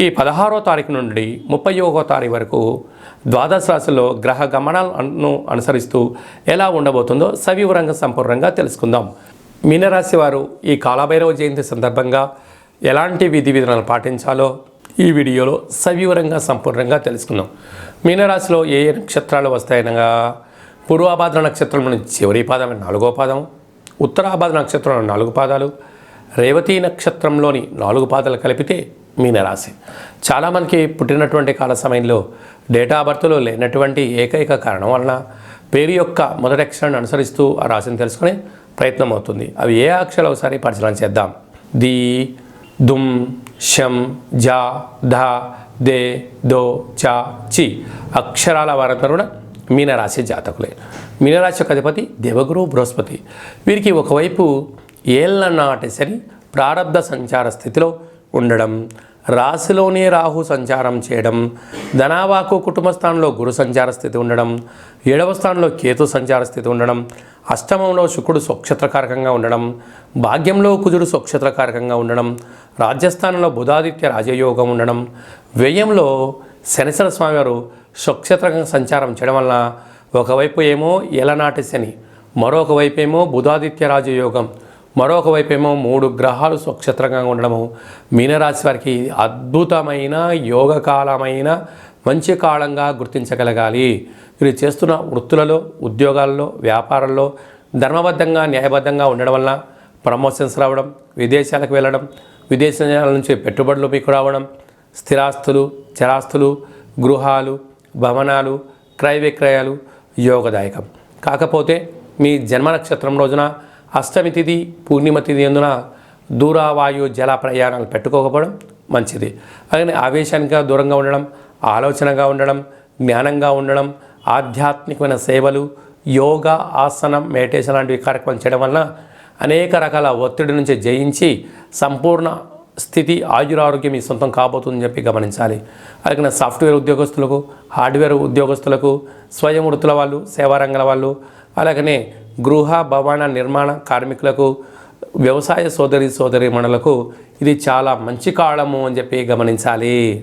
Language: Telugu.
ఈ 16వ తారీఖు నుండి 31వ తారీఖు వరకు ద్వాదశ రాశిలో గ్రహ గమనాలను అనుసరిస్తూ ఎలా ఉండబోతుందో సవివరంగా సంపూర్ణంగా తెలుసుకుందాం. మీనరాశి వారు ఈ కాలభైరవ జయంతి సందర్భంగా ఎలాంటి విధి విధానాలు పాటించాలో ఈ వీడియోలో సవివరంగా సంపూర్ణంగా తెలుసుకుందాం. మీనరాశిలో ఏ ఏ నక్షత్రాలు వస్తాయనగా పూర్వాభాద్ర నక్షత్రంలోని చివరి పాదం 4వ పాదం, ఉత్తరాభాద్ర నక్షత్రంలో 4 పాదాలు, రేవతి నక్షత్రంలోని 4 పాదాలు కలిపితే మీనరాశి. చాలామందికి పుట్టినటువంటి కాల సమయంలో డేటా ఆఫ్ బర్త్లో లేనటువంటి ఏకైక కారణం వలన పేరు యొక్క మొదటి అక్షరాన్ని అనుసరిస్తూ ఆ రాశిని తెలుసుకునే ప్రయత్నం అవుతుంది. అవి ఏ అక్షరాలు ఒకసారి పరిశీలన చేద్దాం. ది, దుమ్, షం, జా, ధ, దే, దో, చ, చి అక్షరాల వారందరూ కూడా మీనరాశి జాతకులే. మీనరాశి యొక్క అధిపతి దేవగురు బృహస్పతి. వీరికి ఒకవైపు ఏళ్ల నాటి శని ప్రారబ్ధ సంచార స్థితిలో ఉండడం, రాశిలోనే రాహు సంచారం చేయడం, ధనావాకు కుటుంబ స్థానంలో గురు సంచార స్థితి ఉండడం, 7వ స్థానంలో కేతు సంచార స్థితి ఉండడం, అష్టమంలో శుక్రుడు స్వక్షత్రకారకంగా ఉండడం, భాగ్యంలో కుజుడు స్వక్షత్రకారకంగా ఉండడం, రాజ్యస్థానంలో బుధాదిత్య రాజయోగం ఉండడం, వ్యయంలో శనిశ్వర స్వామి వారు స్వక్షత్రకంగా సంచారం చేయడం వలన ఒకవైపు ఏమో ఏలనాటి శని, మరొక వైపు ఏమో బుధాదిత్య రాజయోగం, మరొక వైపు ఏమో 3 గ్రహాలు స్వక్షత్రంగా ఉండడము మీనరాశి వారికి అద్భుతమైన యోగకాలమైన మంచి కాలంగా గుర్తించగలగాలి. వీరు చేస్తున్న వృత్తులలో, ఉద్యోగాల్లో, వ్యాపారంలో ధర్మబద్ధంగా న్యాయబద్ధంగా ఉండడం వలన ప్రమోషన్స్ రావడం, విదేశాలకు వెళ్ళడం, విదేశాల నుంచి పెట్టుబడులు మీకు రావడం, స్థిరాస్తులు, చరాస్తులు, గృహాలు, భవనాలు, క్రయ విక్రయాలు యోగదాయకం. కాకపోతే మీ జన్మ నక్షత్రం రోజున అష్టమి తిథి, పూర్ణిమ తిథి ఎందున దూరవాయు జల ప్రయాణాలు పెట్టుకోకపోవడం మంచిది. అలాగే ఆవేశానికి దూరంగా ఉండడం, ఆలోచనగా ఉండడం, జ్ఞానంగా ఉండడం, ఆధ్యాత్మికమైన సేవలు, యోగా, ఆసనం, మెడిటేషన్ లాంటివి కార్యక్రమం చేయడం వలన అనేక రకాల ఒత్తిడి నుంచి జయించి సంపూర్ణ స్థితి, ఆయురారోగ్యం మీ సొంతం కాబోతుందని చెప్పి గమనించాలి. అలాగే సాఫ్ట్వేర్ ఉద్యోగస్తులకు, హార్డ్వేర్ ఉద్యోగస్తులకు, స్వయం వృత్తుల వాళ్ళు, సేవారంగాల వాళ్ళు, అలాగనే గృహ భవన నిర్మాణ కార్మికులకు, వ్యవసాయ సోదరీమణులకు ఇది చాలా మంచి కాలము అని చెప్పి గమనించాలి.